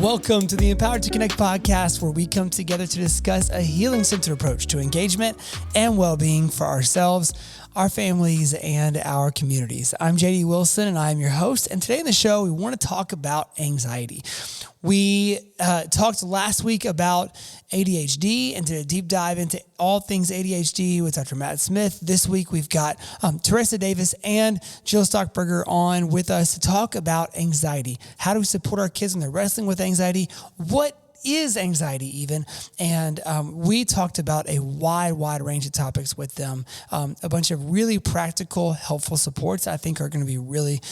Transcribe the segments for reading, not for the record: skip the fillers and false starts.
Welcome to the Empowered to Connect podcast, where we come together to discuss a healing-centered approach to engagement and well-being for ourselves, our families, and our communities. I'm JD Wilson, and I'm your host. And today in the show, we want to talk about anxiety. We talked last week about ADHD and did a deep dive into all things ADHD with Dr. Matt Smith. This week, we've got Teressa Davis and Jill Stockburger on with us to talk about anxiety. How do we support our kids when they're wrestling with anxiety? What is anxiety even? And we talked about a wide range of topics with them. A bunch of really practical, helpful supports I think are going to be really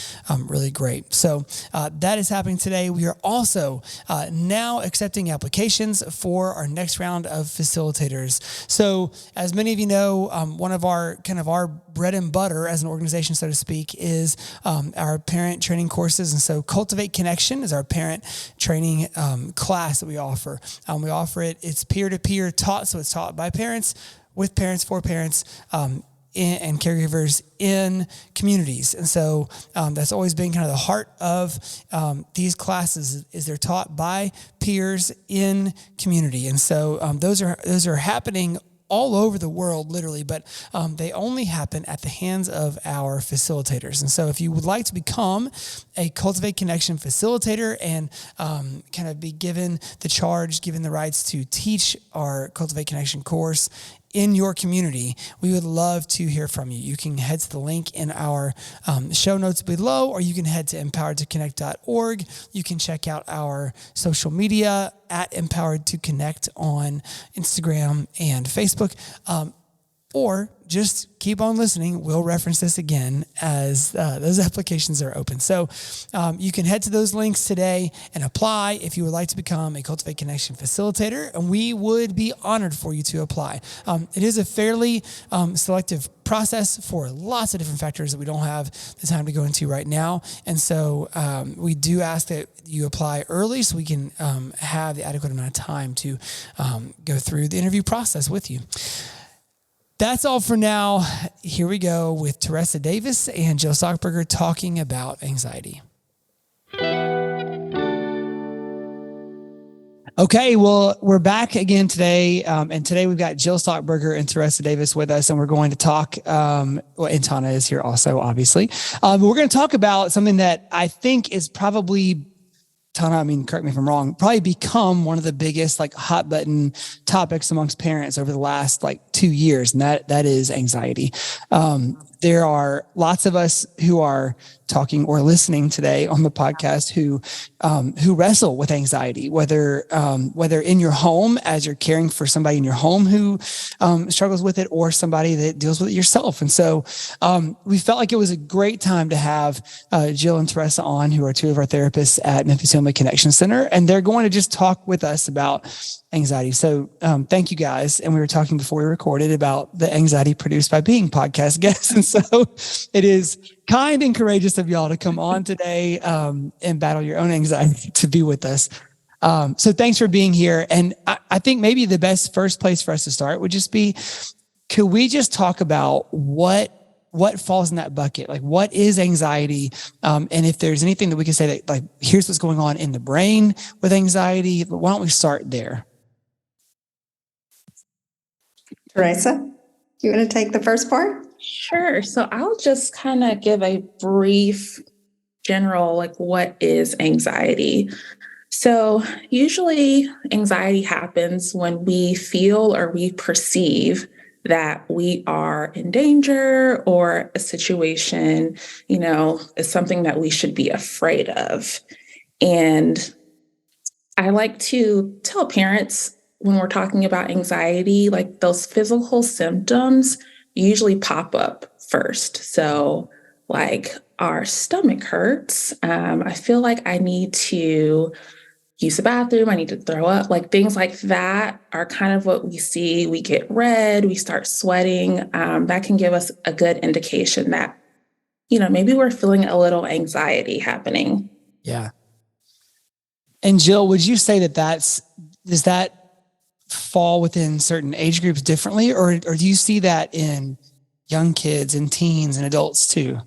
great. So that is happening today. We are also now accepting applications for our next round of facilitators. So as many of you know, one of our bread and butter as an organization, so to speak, is our parent training courses. And so Cultivate Connection is our parent training class that we offer. We offer it. It's peer-to-peer taught, so it's taught by parents, with parents, for parents, and caregivers in communities. And so that's always been kind of the heart of these classes, is they're taught by peers in community. And so those are happening all over the world, literally, but they only happen at the hands of our facilitators. And so if you would like to become a Cultivate Connection facilitator and kind of be given the charge, given the rights to teach our Cultivate Connection course in your community, we would love to hear from you. You can head to the link in our show notes below, or you can head to empoweredtoconnect.org. You can check out our social media at Empowered to Connect on Instagram and Facebook, or just keep on listening. We'll reference this again as those applications are open. So you can head to those links today and apply if you would like to become a Cultivate Connection facilitator, and we would be honored for you to apply. It is a fairly selective process for lots of different factors that we don't have the time to go into right now. And so we do ask that you apply early so we can have the adequate amount of time to go through the interview process with you. That's all for now. Here we go with Teressa Davis and Jill Stockburger talking about anxiety. Okay, well, we're back again today, and today we've got Jill Stockburger and Teressa Davis with us, and we're going to talk, and Tana is here also, obviously. We're going to talk about something that I think is probably, Tana, correct me if I'm wrong, probably become one of the biggest hot button topics amongst parents over the last 2 years. And that is anxiety. There are lots of us who are talking or listening today on the podcast who wrestle with anxiety, whether in your home as you're caring for somebody in your home who struggles with it, or somebody that deals with it yourself. And so we felt like it was a great time to have Jill and Teressa on, who are two of our therapists at Memphis Family Connection Center, and they're going to just talk with us about anxiety. So thank you guys. And we were talking before we recorded about the anxiety produced by being podcast guests. And so it is kind and courageous of y'all to come on today and battle your own anxiety to be with us. So thanks for being here. And I think maybe the best first place for us to start would just be, could we just talk about what falls in that bucket? What is anxiety? And if there's anything that we can say that, here's what's going on in the brain with anxiety, but why don't we start there? Teressa, you want to take the first part? Sure. So I'll just kind of give a brief general, what is anxiety? So usually anxiety happens when we feel or we perceive that we are in danger, or a situation, is something that we should be afraid of. And I like to tell parents, when we're talking about anxiety, those physical symptoms usually pop up first. So our stomach hurts. I feel like I need to use the bathroom. I need to throw up. Things like that are kind of what we see. We get red, we start sweating. That can give us a good indication that, maybe we're feeling a little anxiety happening. Yeah. And Jill, would you say does that fall within certain age groups differently, or do you see that in young kids and teens and adults too?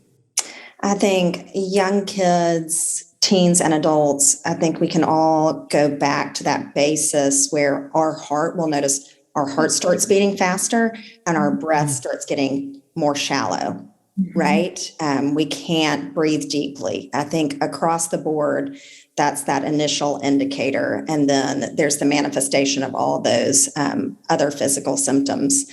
I think young kids teens and adults, I think we can all go back to that basis where our heart will notice our heart starts beating faster and our breath starts getting more shallow, right? We can't breathe deeply. I think across the board, that's that initial indicator. And then there's the manifestation of all those other physical symptoms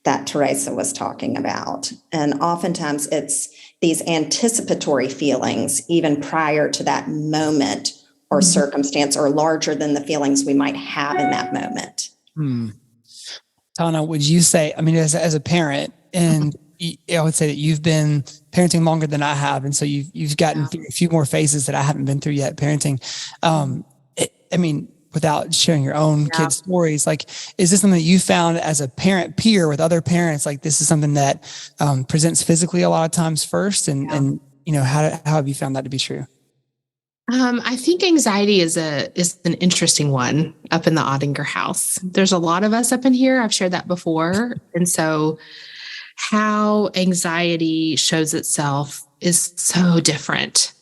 that Teresa was talking about. And oftentimes it's these anticipatory feelings, even prior to that moment or circumstance, or larger than the feelings we might have in that moment. Tana, would you say, I mean, as a parent, and I would say that you've been parenting longer than I have, and so you've gotten through a few more phases that I haven't been through yet parenting. I mean, without sharing your own kids' stories, like, is this something that you found as a parent peer with other parents? Like, this is something that presents physically a lot of times first, and you know, how have you found that to be true? I think anxiety is an interesting one up in the Ottinger house. There's a lot of us up in here. I've shared that before. And so how anxiety shows itself is so different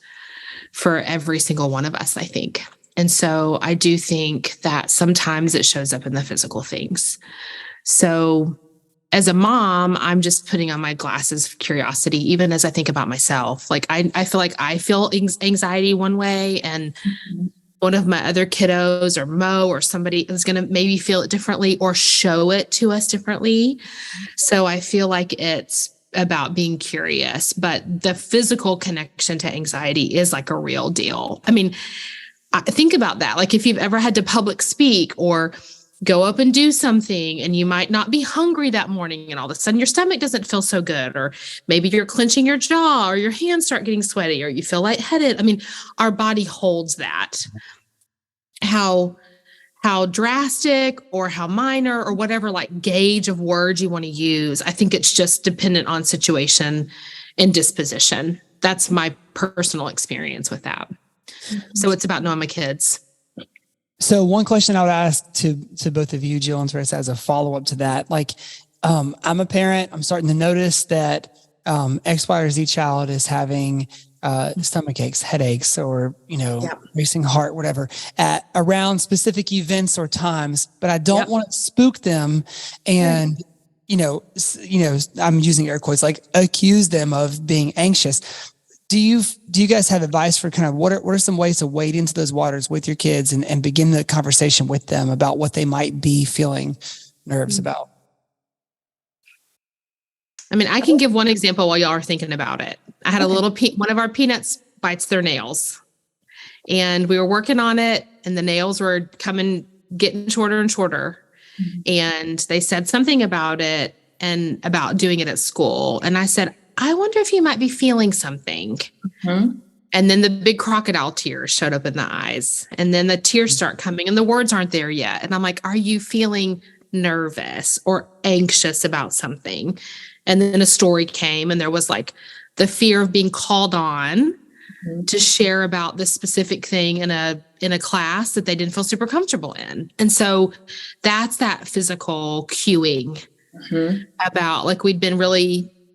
for every single one of us, I think. And so I do think that sometimes it shows up in the physical things. So as a mom, I'm just putting on my glasses of curiosity, even as I think about myself. Like I feel like I feel anxiety one way, and one of my other kiddos or Mo or somebody is going to maybe feel it differently or show it to us differently. So I feel like it's about being curious, but the physical connection to anxiety is like a real deal. I mean, think about that. Like if you've ever had to public speak or go up and do something, and you might not be hungry that morning, and all of a sudden your stomach doesn't feel so good, or maybe you're clenching your jaw, or your hands start getting sweaty, or you feel lightheaded. I mean, our body holds that. How drastic or how minor or whatever like gauge of words you want to use, I think it's just dependent on situation and disposition. That's my personal experience with that. So it's about knowing my kids. So one question I would ask to both of you, Jill and Teresa, as a follow-up to that, like, I'm a parent, I'm starting to notice that X, Y, or Z child is having stomach aches, headaches, or, you know, racing heart, whatever, at around specific events or times, but I don't want to spook them and, you know, I'm using air quotes, like accuse them of being anxious. Do you guys have advice for kind of what are some ways to wade into those waters with your kids and begin the conversation with them about what they might be feeling nerves about? I mean, I can give one example while y'all are thinking about it. I had a little, one of our peanuts bites their nails, and we were working on it, and the nails were getting shorter and shorter. And they said something about it and about doing it at school. And I said, I wonder if you might be feeling something. And then the big crocodile tears showed up in the eyes, and then the tears start coming and the words aren't there yet. And I'm like, are you feeling nervous or anxious about something? And then a story came, and there was like the fear of being called on to share about this specific thing in a class that they didn't feel super comfortable in. And so that's that physical cueing about, like,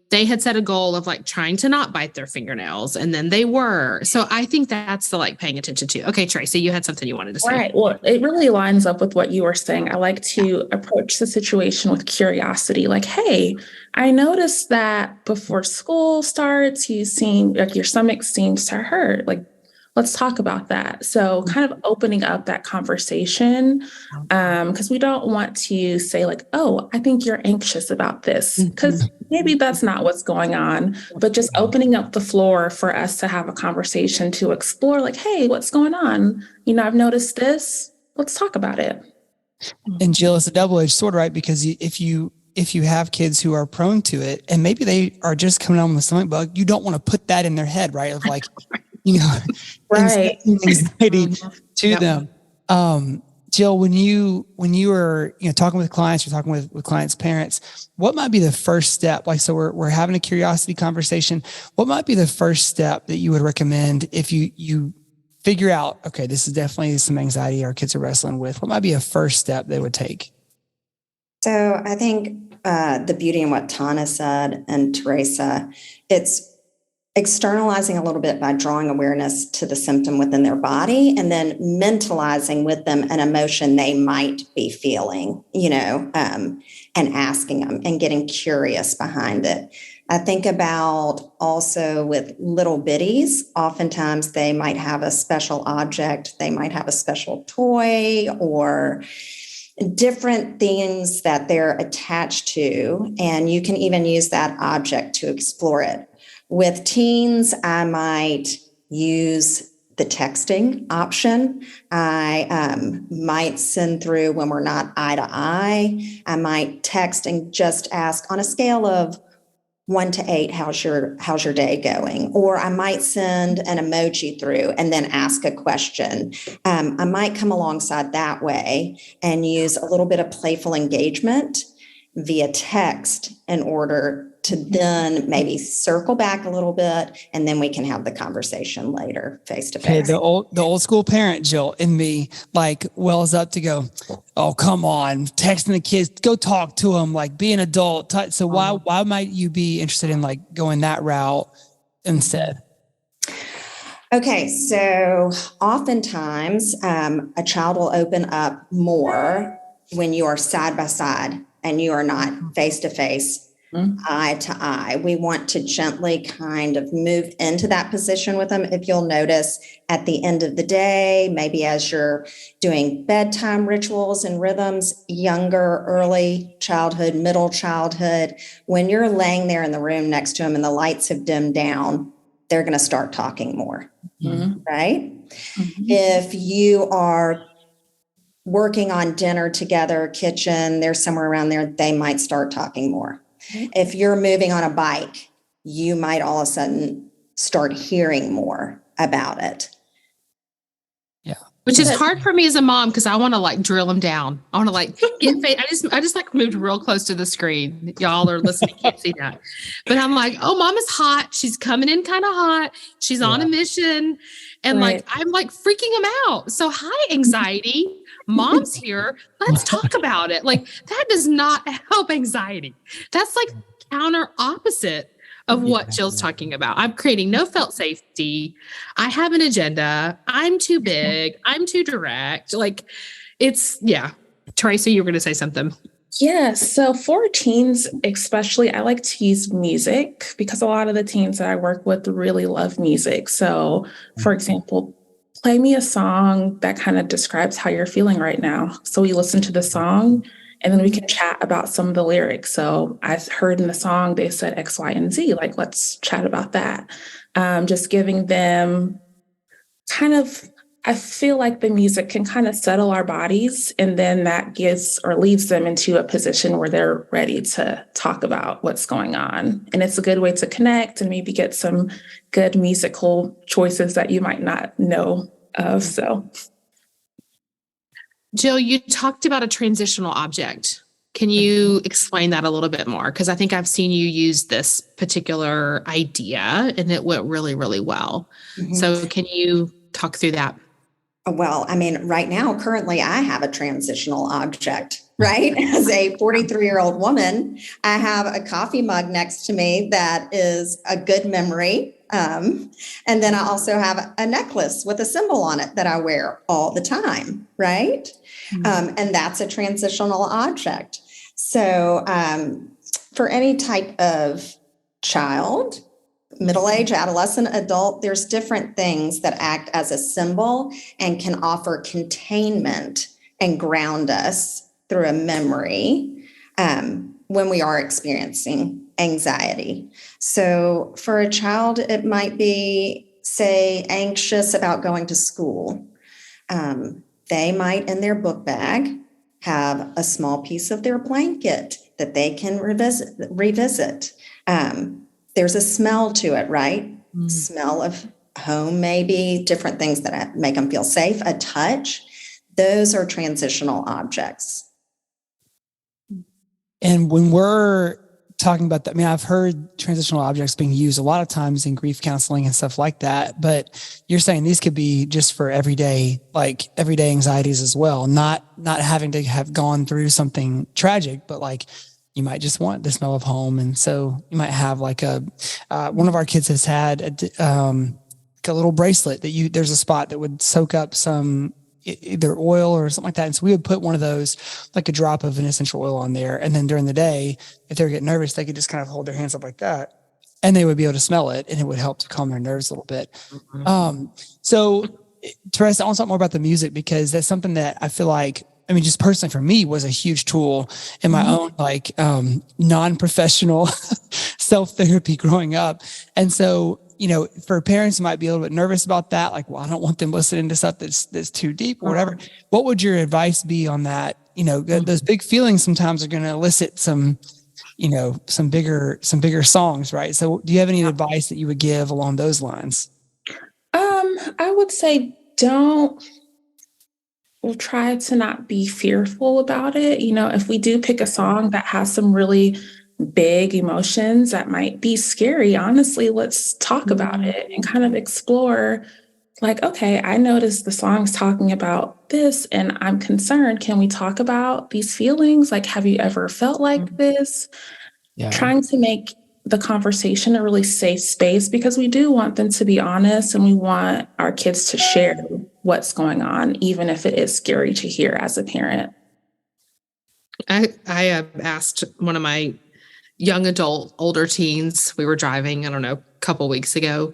they had set a goal of like trying to not bite their fingernails, and then they were. So I think that's the like paying attention to. Okay, Tracy, you had something you wanted to say. Right. Well, it really lines up with what you were saying. I like to approach the situation with curiosity. Like, hey, I noticed that before school starts, you seem like your stomach seems to hurt. Like, let's talk about that. So kind of opening up that conversation, because we don't want to say like, oh, I think you're anxious about this, because maybe that's not what's going on, but just opening up the floor for us to have a conversation to explore like, hey, what's going on? You know, I've noticed this. Let's talk about it. And Jill, it's a double-edged sword, right? Because if you have kids who are prone to it, and maybe they are just coming on with a stomach bug, you don't want to put that in their head, right? Of like, you know, anxiety to them. Jill, when you were, you know, talking with clients, you're talking with clients' parents, what might be the first step? Like, so we're having a curiosity conversation. What might be the first step that you would recommend if you figure out, okay, this is definitely some anxiety our kids are wrestling with? What might be a first step they would take? So I think the beauty in what Tana said and Teresa, it's externalizing a little bit by drawing awareness to the symptom within their body, and then mentalizing with them an emotion they might be feeling, and asking them and getting curious behind it. I think about also with little bitties, oftentimes they might have a special object, they might have a special toy or different things that they're attached to, and you can even use that object to explore it. With teens, I might use the texting option. I might send through when we're not eye to eye. I might text and just ask on a scale of 1 to 8, how's your day going? Or I might send an emoji through and then ask a question. I might come alongside that way and use a little bit of playful engagement via text in order to then maybe circle back a little bit, and then we can have the conversation later face to face. Okay, the old school parent Jill in me like wells up to go, oh, come on, texting the kids, go talk to them, like be an adult. So why might you be interested in like going that route instead? Okay, so oftentimes a child will open up more when you are side by side and you are not face to face, eye to eye. We want to gently kind of move into that position with them. If you'll notice at the end of the day, maybe as you're doing bedtime rituals and rhythms, younger, early childhood, middle childhood, when you're laying there in the room next to them and the lights have dimmed down, they're going to start talking more, right? If you are working on dinner together, kitchen, they're somewhere around there, they might start talking more. If you're moving on a bike, you might all of a sudden start hearing more about it. Yeah. Which is hard for me as a mom because I want to like drill them down. I want to like get I just like moved real close to the screen. Y'all are listening, can't see that. But I'm like, oh, mom is hot. She's coming in kind of hot. She's on a mission. And like, I'm like freaking them out. So hi, anxiety. Mom's here. Let's talk about it. Like that does not help anxiety. That's like counter opposite of what Jill's talking about. I'm creating no felt safety. I have an agenda. I'm too big. I'm too direct. Like it's, Teresa, you were going to say something. Yeah. So for teens, especially, I like to use music because a lot of the teens that I work with really love music. So for example, play me a song that kind of describes how you're feeling right now. So we listen to the song and then we can chat about some of the lyrics. So I heard in the song, they said X, Y, and Z, like, let's chat about that. Just giving them kind of, I feel like the music can kind of settle our bodies, and then that gives or leads them into a position where they're ready to talk about what's going on. And it's a good way to connect and maybe get some good musical choices that you might not know of. So, Jill, you talked about a transitional object. Can you explain that a little bit more? Because I think I've seen you use this particular idea and it went really, really well. So can you talk through that? Well, I mean, right now, currently, I have a transitional object, right? As a 43-year-old woman, I have a coffee mug next to me that is a good memory. And then I also have a necklace with a symbol on it that I wear all the time, right? And that's a transitional object. So for any type of child, middle-aged, adolescent, adult, there's different things that act as a symbol and can offer containment and ground us through a memory when we are experiencing anxiety. So for a child, it might be, say, anxious about going to school. They might, in their book bag, have a small piece of their blanket that they can revisit. There's a smell to it, right? Smell of home, maybe, different things that make them feel safe, a touch. Those are transitional objects. And when we're talking about that, I mean, I've heard transitional objects being used a lot of times in grief counseling and stuff like that, but you're saying these could be just for everyday anxieties as well, not having to have gone through something tragic, but like you might just want the smell of home. And so you might have like one of our kids has had like a little bracelet that there's a spot that would soak up some either oil or something like that. And so we would put one of those, like a drop of an essential oil on there. And then during the day, if they were getting nervous, they could just kind of hold their hands up like that and they would be able to smell it, and it would help to calm their nerves a little bit. So Teressa, I want to talk more about the music, because that's something that I feel like, I mean, just personally for me, was a huge tool in my own like non-professional self-therapy growing up. And so, for parents who might be a little bit nervous about that, like, well, I don't want them listening to stuff that's too deep or whatever. What would your advice be on that? Those big feelings sometimes are going to elicit some bigger songs, right? So do you have any advice that you would give along those lines? I would say we'll try to not be fearful about it. If we do pick a song that has some really big emotions that might be scary, honestly, let's talk about it and kind of explore, like, okay, I noticed the song's talking about this and I'm concerned. Can we talk about these feelings? Like, have you ever felt like this? Yeah. Trying to make the conversation a really safe space, because we do want them to be honest and we want our kids to share what's going on, even if it is scary to hear as a parent. I asked one of my young adult, older teens, we were driving, I don't know, a couple weeks ago.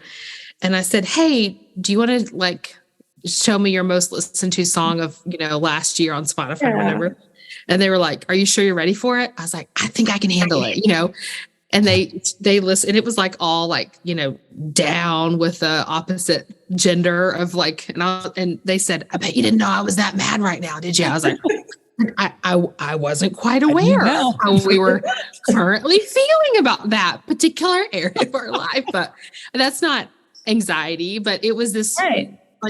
And I said, hey, do you want to like show me your most listened to song of, last year on Spotify or whatever? And they were like, are you sure you're ready for it? I was like, I think I can handle it, and they listened, and it was like all like, down with the opposite gender of like, and they said, I bet you didn't know I was that mad right now, did you? I was like, I wasn't quite aware of how we were currently feeling about that particular area of our life. But that's not anxiety, but it was this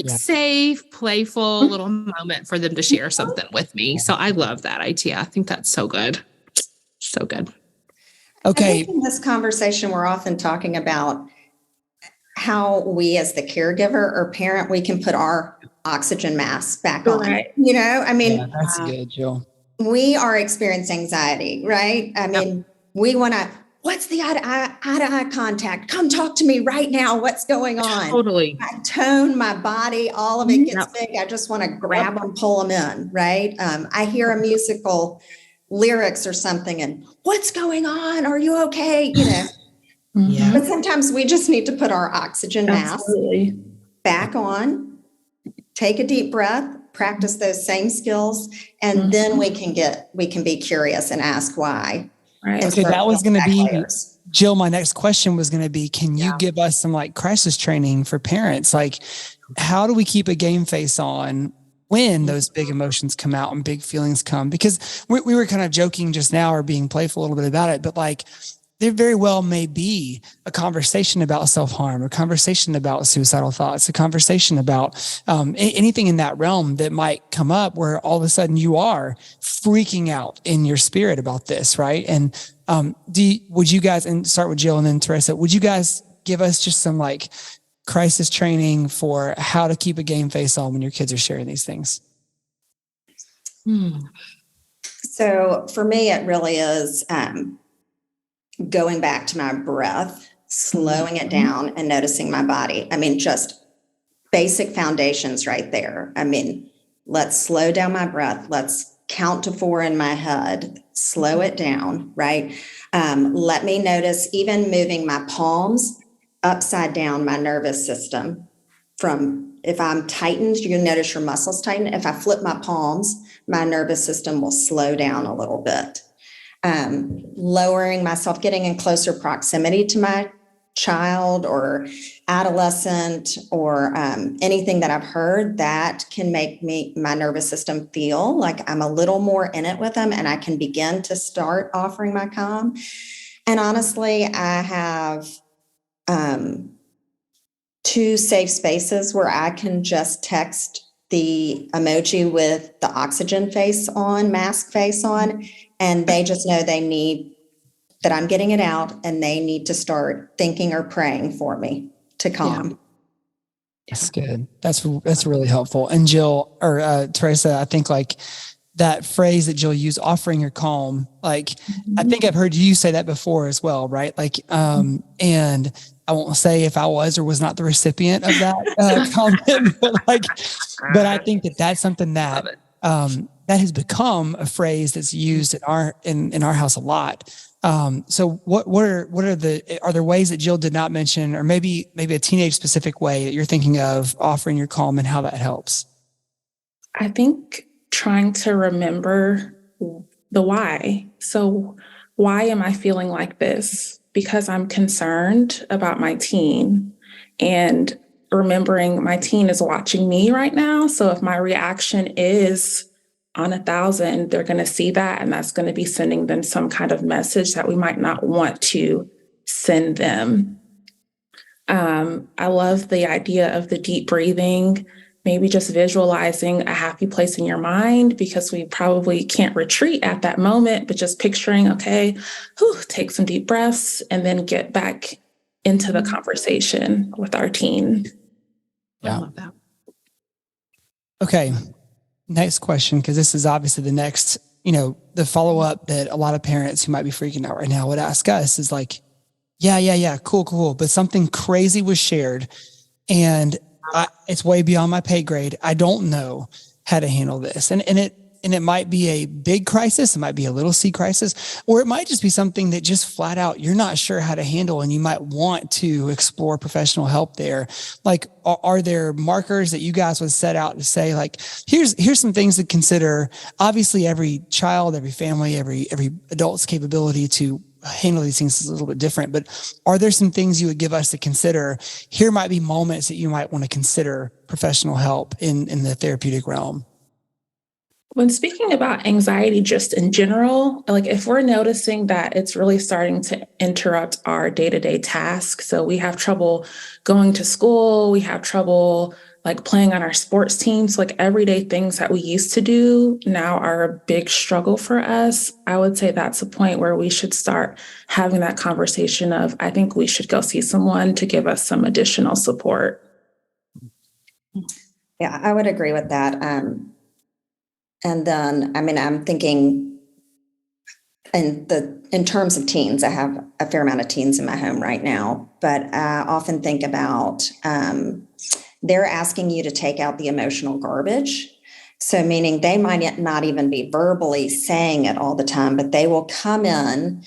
safe, playful little moment for them to share something with me. So I love that idea. I think that's so good. So good. Okay. I think in this conversation, we're often talking about how we as the caregiver or parent, we can put our oxygen mask back on. Right. That's good, Jill. We are experiencing anxiety, right? We want to, what's the eye-to-eye contact? Come talk to me right now. What's going on? Totally. My tone, my body, all of it gets big. I just want to grab them, pull them in, right? I hear a musical lyrics or something and what's going on? Are you okay? But sometimes we just need to put our oxygen mask back on, take a deep breath, practice those same skills, and then we can be curious and ask why. Right. Okay, that was going to be, Jill, my next question was going to be, can you give us some like crisis training for parents? Like, how do we keep a game face on when those big emotions come out and big feelings come? Because we were kind of joking just now or being playful a little bit about it, but like, there very well may be a conversation about self-harm, a conversation about suicidal thoughts, a conversation about anything in that realm that might come up where all of a sudden you are freaking out in your spirit about this, right? And would you guys, and start with Jill and then Teressa, would you guys give us just some like crisis training for how to keep a game face on when your kids are sharing these things? So for me, it really is going back to my breath, slowing it down and noticing my body. Just basic foundations right there. Let's slow down my breath. Let's count to 4 in my head, slow it down, right? Let me notice even moving my palms upside down, my nervous system. If I'm tightened, you can notice your muscles tighten. If I flip my palms, my nervous system will slow down a little bit. Lowering myself, getting in closer proximity to my child or adolescent or anything that I've heard that can make my nervous system feel like I'm a little more in it with them and I can begin to start offering my calm. And honestly, I have 2 safe spaces where I can just text the emoji with the oxygen face on, mask face on, and they just know they need that I'm getting it out and they need to start thinking or praying for me to calm. Yeah. That's good. That's really helpful. And Jill or Teressa, I think like that phrase that Jill used, offering your calm. Like, I think I've heard you say that before as well, right? Like, and I won't say if I was or was not the recipient of that comment, but I think that that's something that that has become a phrase that's used in our house a lot. So are there ways that Jill did not mention, or maybe a teenage specific way that you're thinking of offering your calm and how that helps? I think trying to remember the why. So why am I feeling like this? Because I'm concerned about my teen, and remembering my teen is watching me right now. So if my reaction is on 1,000, they're going to see that, and that's going to be sending them some kind of message that we might not want to send them. I love the idea of the deep breathing, maybe just visualizing a happy place in your mind, because we probably can't retreat at that moment, but just picturing, okay, take some deep breaths and then get back into the conversation with our teen. Yeah. I love that. Okay. Next question, because this is obviously the next, the follow-up that a lot of parents who might be freaking out right now would ask us is like, yeah, cool. But something crazy was shared and it's way beyond my pay grade. I don't know how to handle this. And it might be a big crisis. It might be a little C crisis, or it might just be something that just flat out you're not sure how to handle, and you might want to explore professional help there. Like, are there markers that you guys would set out to say, like, here's some things to consider? Obviously, every child, every family, every adult's capability to handle these things is a little bit different, but are there some things you would give us to consider? Here might be moments that you might want to consider professional help in the therapeutic realm. When speaking about anxiety just in general, like if we're noticing that it's really starting to interrupt our day-to-day tasks, so we have trouble going to school, we have trouble like playing on our sports teams, like everyday things that we used to do now are a big struggle for us, I would say that's a point where we should start having that conversation of, I think we should go see someone to give us some additional support. Yeah, I would agree with that. And then, I'm thinking in terms of teens, I have a fair amount of teens in my home right now, but I often think about they're asking you to take out the emotional garbage. So meaning they might not even be verbally saying it all the time, but they will come in,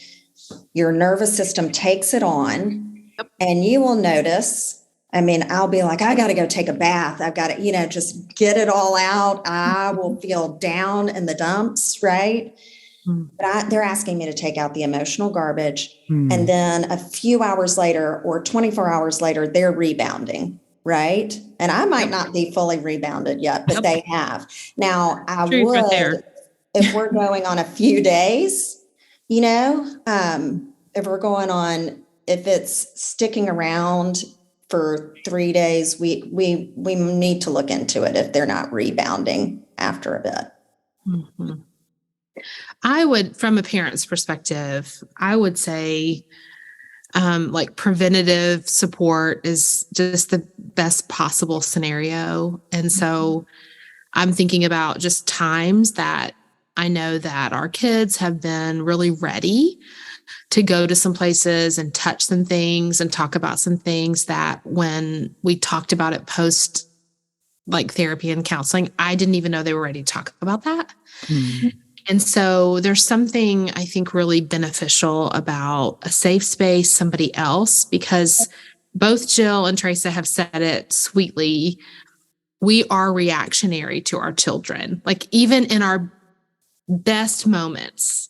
your nervous system takes it on, and you will notice, I'll be like, I got to go take a bath. I've got to, just get it all out. I will feel down in the dumps, right? But they're asking me to take out the emotional garbage. And then a few hours later or 24 hours later, they're rebounding, right? And I might not be fully rebounded yet, but they have. Now, I Truth would, right there. if we're going on a few days, if it's sticking around for 3 days, we need to look into it if they're not rebounding after a bit. Mm-hmm. I would, from a parent's perspective, I would say like preventative support is just the best possible scenario. And so I'm thinking about just times that I know that our kids have been really ready to go to some places and touch some things and talk about some things that when we talked about it post like therapy and counseling, I didn't even know they were ready to talk about that. And so there's something I think really beneficial about a safe space, somebody else, because both Jill and Teressa have said it sweetly. We are reactionary to our children. Like even in our best moments,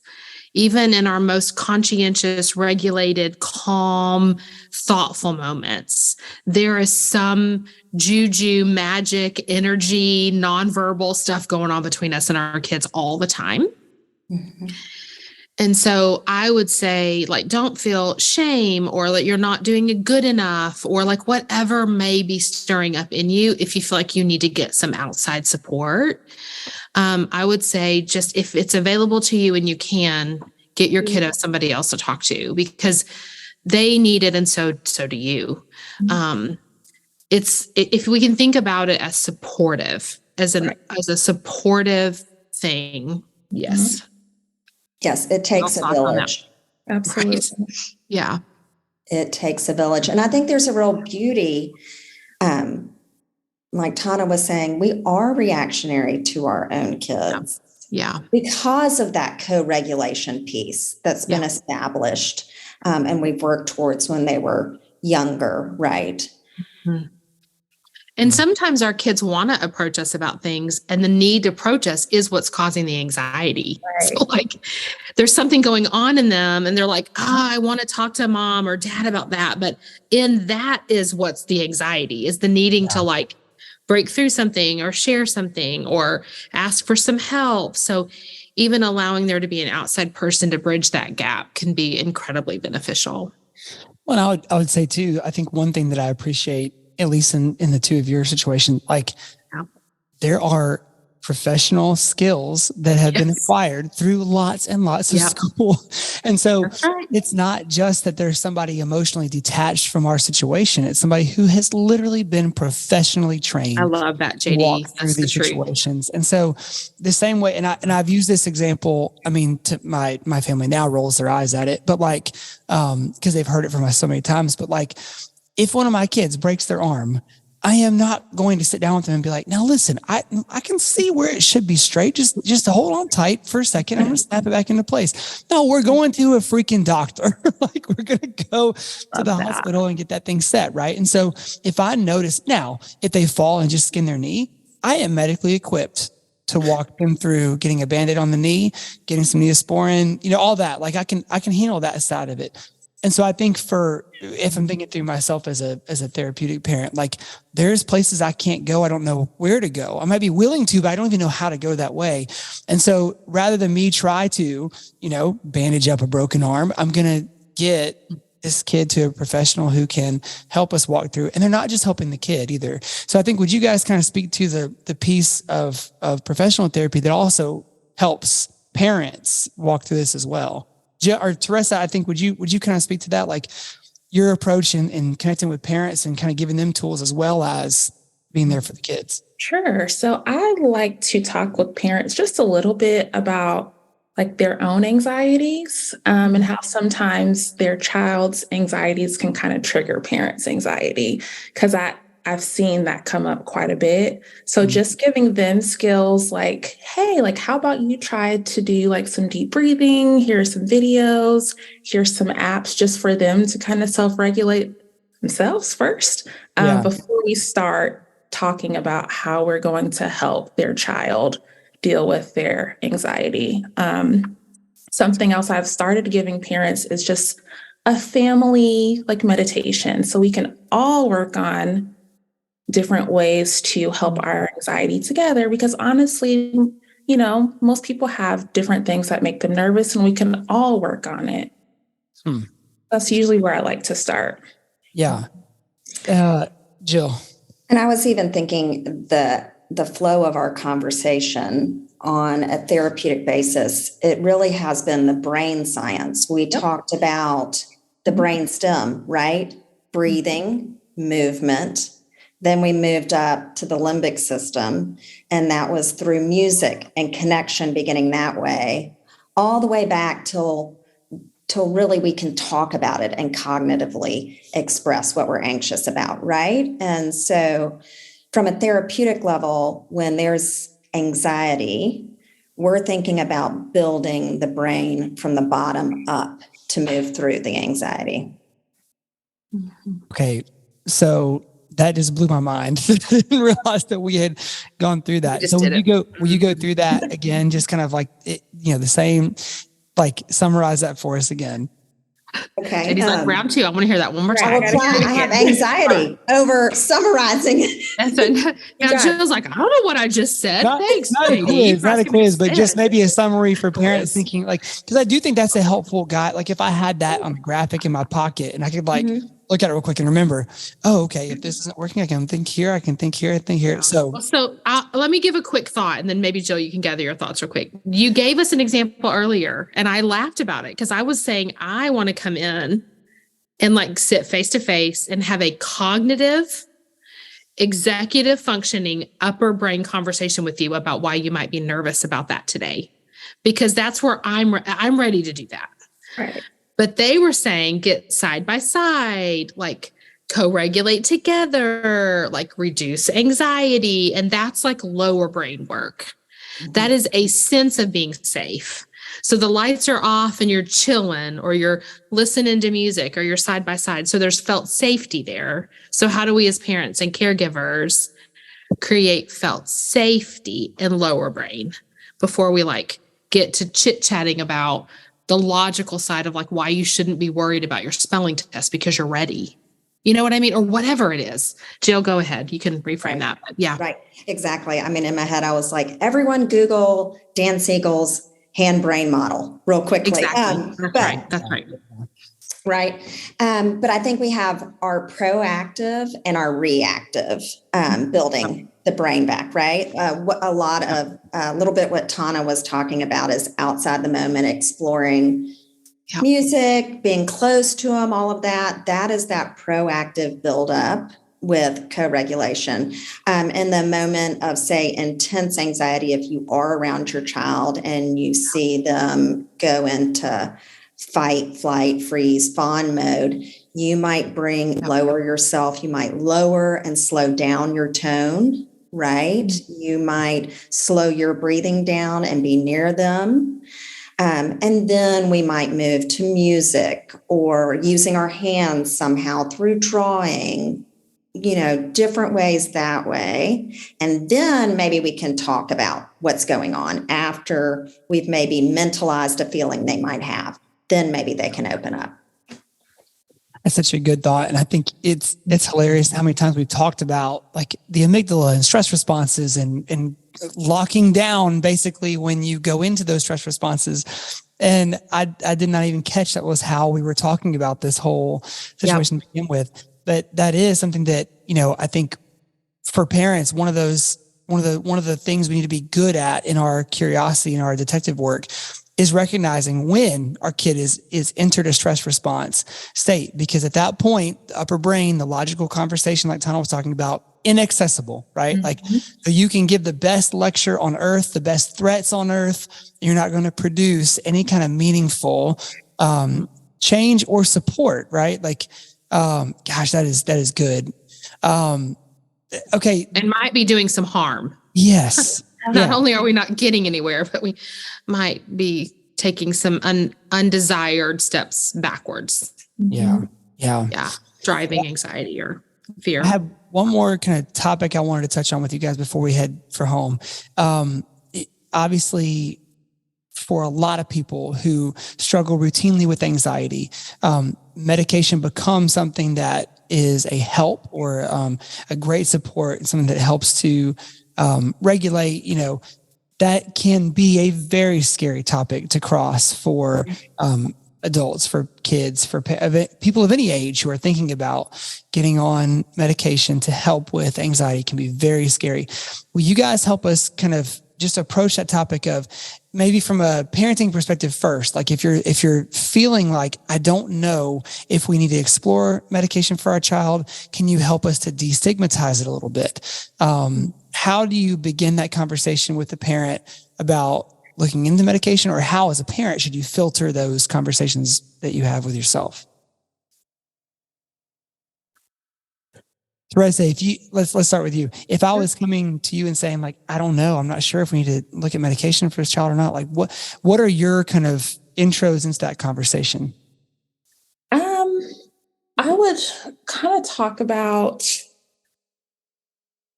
even in our most conscientious, regulated, calm, thoughtful moments, there is some juju, magic, energy, nonverbal stuff going on between us and our kids all the time. Mm-hmm. And so I would say, like, don't feel shame or that you're not doing it good enough or like whatever may be stirring up in you. If you feel like you need to get some outside support, I would say just if it's available to you and you can, get your kiddo somebody else to talk to because they need it and so do you. It's if we can think about it as supportive, as a supportive thing. Yes. Yes, it takes a village. Absolutely. Right. Yeah. It takes a village. And I think there's a real beauty. Like Tana was saying, we are reactionary to our own kids. Yeah. Because of that co-regulation piece that's been established and we've worked towards when they were younger, right? Mm-hmm. And sometimes our kids want to approach us about things, and the need to approach us is what's causing the anxiety. Right. So like there's something going on in them and they're like, I want to talk to mom or dad about that. But in that is what's the anxiety, is the needing to like break through something or share something or ask for some help. So even allowing there to be an outside person to bridge that gap can be incredibly beneficial. Well, I would say too, I think one thing that I appreciate, at least in the two of your situation, like there are professional skills that have been acquired through lots and lots of school. And so it's not just that there's somebody emotionally detached from our situation. It's somebody who has literally been professionally trained. I love that, JD. Walk through these situations. And so the same way, and I've used this example, I mean, to my family now rolls their eyes at it, but like, cause they've heard it from us so many times, but like, if one of my kids breaks their arm, I am not going to sit down with them and be like, now listen, I can see where it should be straight. Just hold on tight for a second. I'm going to snap it back into place. No, we're going to a freaking doctor. Like we're going to go to the hospital and get that thing set. Right. And so if I notice now, if they fall and just skin their knee, I am medically equipped to walk them through getting a Band-Aid on the knee, getting some Neosporin, all that. Like I can handle that side of it. And so I think if I'm thinking through myself as a therapeutic parent, like there's places I can't go. I don't know where to go. I might be willing to, but I don't even know how to go that way. And so rather than me try to, bandage up a broken arm, I'm going to get this kid to a professional who can help us walk through. And they're not just helping the kid either. So I think, would you guys kind of speak to the piece of professional therapy that also helps parents walk through this as well? Or Teressa, I think, would you kind of speak to that? Like your approach in connecting with parents and kind of giving them tools as well as being there for the kids? Sure. So I like to talk with parents just a little bit about like their own anxieties and how sometimes their child's anxieties can kind of trigger parents' anxiety, because I've seen that come up quite a bit. So just giving them skills like, hey, like, how about you try to do like some deep breathing? Here's some videos. Here's some apps just for them to kind of self-regulate themselves first before we start talking about how we're going to help their child deal with their anxiety. Something else I've started giving parents is just a family like meditation. So we can all work on different ways to help our anxiety together, because honestly, most people have different things that make them nervous and we can all work on it. That's usually where I like to start. Yeah. Jill. And I was even thinking the flow of our conversation on a therapeutic basis, it really has been the brain science. We talked about the brain stem, right? Breathing, movement. Then we moved up to the limbic system, and that was through music and connection beginning that way, all the way back till really we can talk about it and cognitively express what we're anxious about, right? And so from a therapeutic level, when there's anxiety, we're thinking about building the brain from the bottom up to move through the anxiety. Okay, so that just blew my mind. I didn't realize that we had gone through that. So will you go through that again? Just kind of like, the same, like summarize that for us again. Okay. And he's like, round two. I want to hear that one more time. I have anxiety over summarizing. Now Jill's like, I don't know what I just said. Thanks. Not a quiz, but just maybe a summary for parents thinking like, because I do think that's a helpful guide. Like if I had that on a graphic in my pocket and I could look at it real quick and remember, okay, if this isn't working, I can think here, I can think here, I think here. So let me give a quick thought, and then maybe Jill, you can gather your thoughts real quick. You gave us an example earlier and I laughed about it because I was saying, I want to come in and like sit face to face and have a cognitive executive functioning upper brain conversation with you about why you might be nervous about that today, because that's where I'm ready to do that. Right. But they were saying get side by side, like co-regulate together, like reduce anxiety. And that's like lower brain work. Mm-hmm. That is a sense of being safe. So the lights are off and you're chilling, or you're listening to music, or you're side by side. So there's felt safety there. So how do we as parents and caregivers create felt safety in lower brain before we like get to chit-chatting about the logical side of like why you shouldn't be worried about your spelling test because you're ready? You know what I mean? Or whatever it is. Jill, go ahead. You can reframe that. But yeah. Right. Exactly. I mean, in my head, I was like, everyone Google Dan Siegel's hand-brain model real quickly. Exactly. That's right. Right. But I think we have our proactive and our reactive building the brain back, right? A little bit what Tana was talking about is outside the moment, exploring music, being close to them, all of that. That is that proactive buildup with co-regulation. In the moment of, say, intense anxiety, if you are around your child and you see them go into fight, flight, freeze, fawn mode, you might lower yourself. You might lower and slow down your tone, right? You might slow your breathing down and be near them. And then we might move to music or using our hands somehow through drawing, different ways that way. And then maybe we can talk about what's going on after we've maybe mentalized a feeling they might have. Then maybe they can open up. That's such a good thought. And I think it's hilarious how many times we've talked about like the amygdala and stress responses and locking down basically when you go into those stress responses. And I did not even catch that was how we were talking about this whole situation to begin with. But that is something that, I think for parents, one of the things we need to be good at in our curiosity and our detective work is recognizing when our kid is entered a stress response state, because at that point, the upper brain, the logical conversation, like Tana was talking about, inaccessible, right? Mm-hmm. Like, so you can give the best lecture on earth, the best threats on earth. You're not going to produce any kind of meaningful change or support, right? Like, gosh, that is good. Okay. And might be doing some harm. Yes. Not only are we not getting anywhere, but we might be taking some undesired steps backwards. Yeah. Driving anxiety or fear. I have one more kind of topic I wanted to touch on with you guys before we head for home. Obviously, for a lot of people who struggle routinely with anxiety, medication becomes something that is a help or a great support, something that helps to regulate, that can be a very scary topic to cross for adults, for kids, for people of any age who are thinking about getting on medication to help with anxiety. Can be very scary. Will you guys help us kind of just approach that topic of maybe from a parenting perspective first? Like if you're feeling like, I don't know if we need to explore medication for our child, can you help us to destigmatize it a little bit? How do you begin that conversation with the parent about looking into medication, or how as a parent should you filter those conversations that you have with yourself? Teressa, let's start with you. If I was coming to you and saying like, I don't know, I'm not sure if we need to look at medication for this child or not, like what are your kind of intros into that conversation? I would kind of talk about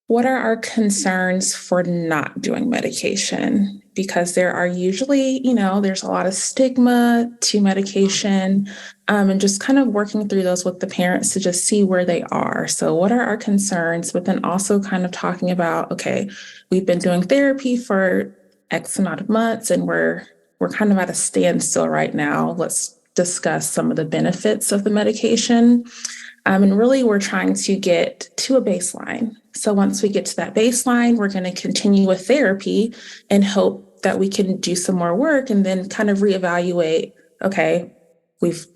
what are our concerns for not doing medication, because there are usually, there's a lot of stigma to medication, and just kind of working through those with the parents to just see where they are. So what are our concerns, but then also kind of talking about, okay, we've been doing therapy for X amount of months and we're kind of at a standstill right now. Let's discuss some of the benefits of the medication. And really, we're trying to get to a baseline. So once we get to that baseline, we're going to continue with therapy and hope that we can do some more work and then kind of reevaluate, okay, we've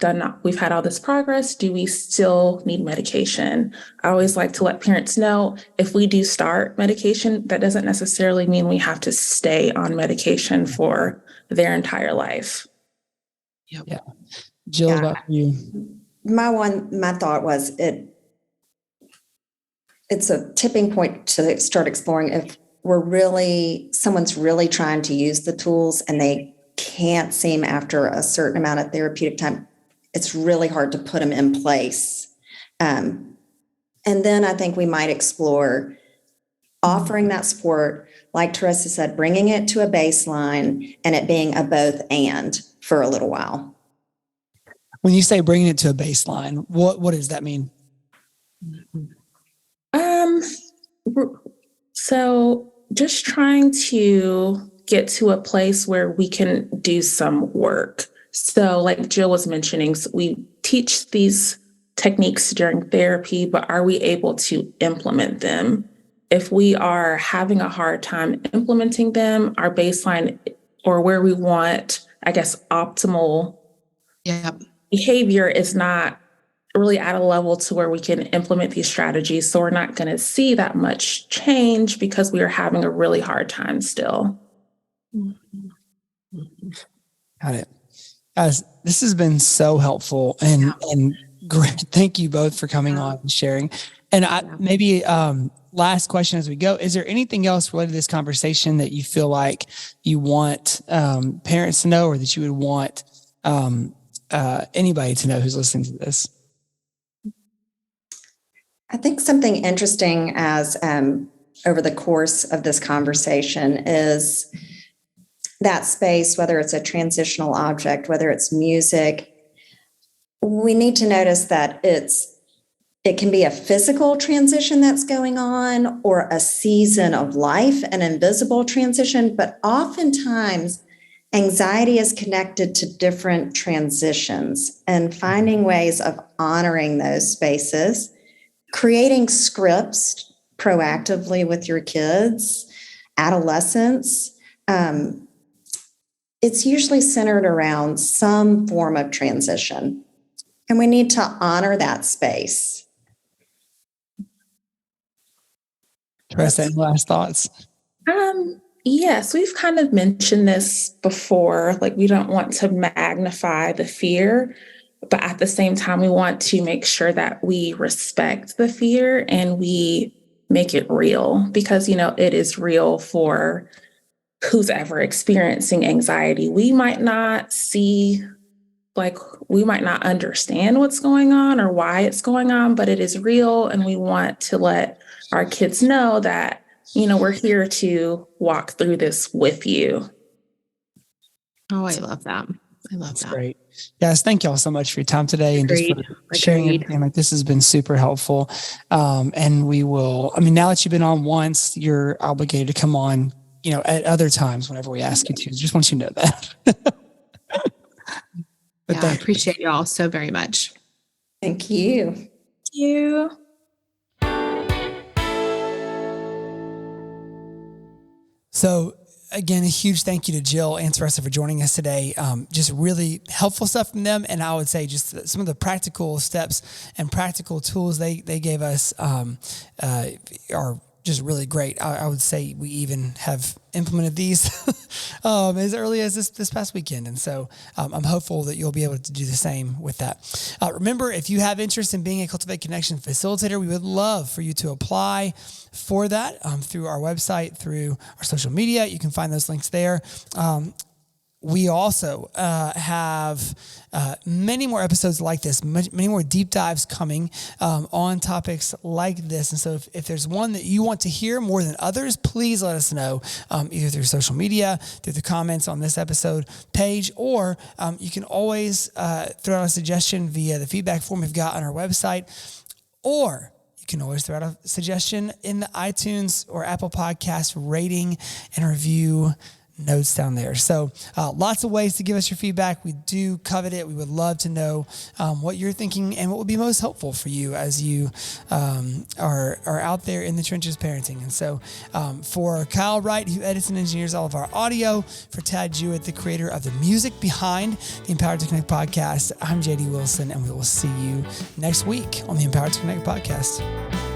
had all this progress. Do we still need medication? I always like to let parents know if we do start medication, that doesn't necessarily mean we have to stay on medication for their entire life. Yep. Yeah. Jill, about you. My thought was it's a tipping point to start exploring if someone's really trying to use the tools and they can't seem after a certain amount of therapeutic time, it's really hard to put them in place. And then I think we might explore offering that support, like Teressa said, bringing it to a baseline and it being a both and for a little while. When you say bringing it to a baseline, what does that mean? So just trying to get to a place where we can do some work. So like Jill was mentioning, we teach these techniques during therapy, but are we able to implement them? If we are having a hard time implementing them, our baseline or where we want, I guess, optimal behavior is not really at a level to where we can implement these strategies. So we're not going to see that much change because we are having a really hard time still. Got it. Guys, this has been so helpful and great. Thank you both for coming on and sharing. And maybe last question as we go, is there anything else related to this conversation that you feel like you want parents to know or that you would want anybody to know who's listening to this? I think something interesting as over the course of this conversation is that space, whether it's a transitional object, whether it's music, we need to notice that it can be a physical transition that's going on or a season of life, an invisible transition, but oftentimes anxiety is connected to different transitions and finding ways of honoring those spaces, creating scripts proactively with your kids, adolescents. It's usually centered around some form of transition, and we need to honor that space. Teressa, any last thoughts? Yes, we've kind of mentioned this before. Like, we don't want to magnify the fear, but at the same time, we want to make sure that we respect the fear and we make it real because, it is real for who's ever experiencing anxiety. We might not we might not understand what's going on or why it's going on, but it is real. And we want to let our kids know that, we're here to walk through this with you. Oh, I love that. That's great. Guys, thank y'all so much for your time today and just for sharing everything. Like, this has been super helpful. And we will, now that you've been on once, you're obligated to come on, at other times whenever we ask you to. Just want you to know that. But I appreciate you all so very much. Thank you. Thank you. So again, a huge thank you to Jill and Teressa for joining us today. Just really helpful stuff from them. And I would say just some of the practical steps and practical tools they gave us are just really great. I would say we even have implemented these as early as this past weekend. And so I'm hopeful that you'll be able to do the same with that. Remember, if you have interest in being a Cultivate Connection facilitator, we would love for you to apply for that through our website, through our social media. You can find those links there. We also have many more episodes like this, many more deep dives coming on topics like this. And so if there's one that you want to hear more than others, please let us know either through social media, through the comments on this episode page, or you can always throw out a suggestion via the feedback form we've got on our website, or you can always throw out a suggestion in the iTunes or Apple Podcast rating and review notes down there. So lots of ways to give us your feedback. We do covet it. We would love to know what you're thinking and what would be most helpful for you as you are out there in the trenches parenting. And so for Kyle Wright, who edits and engineers all of our audio, for Tad Jewett, the creator of the music behind the Empowered to Connect podcast, I'm JD Wilson, and we will see you next week on the Empowered to Connect podcast.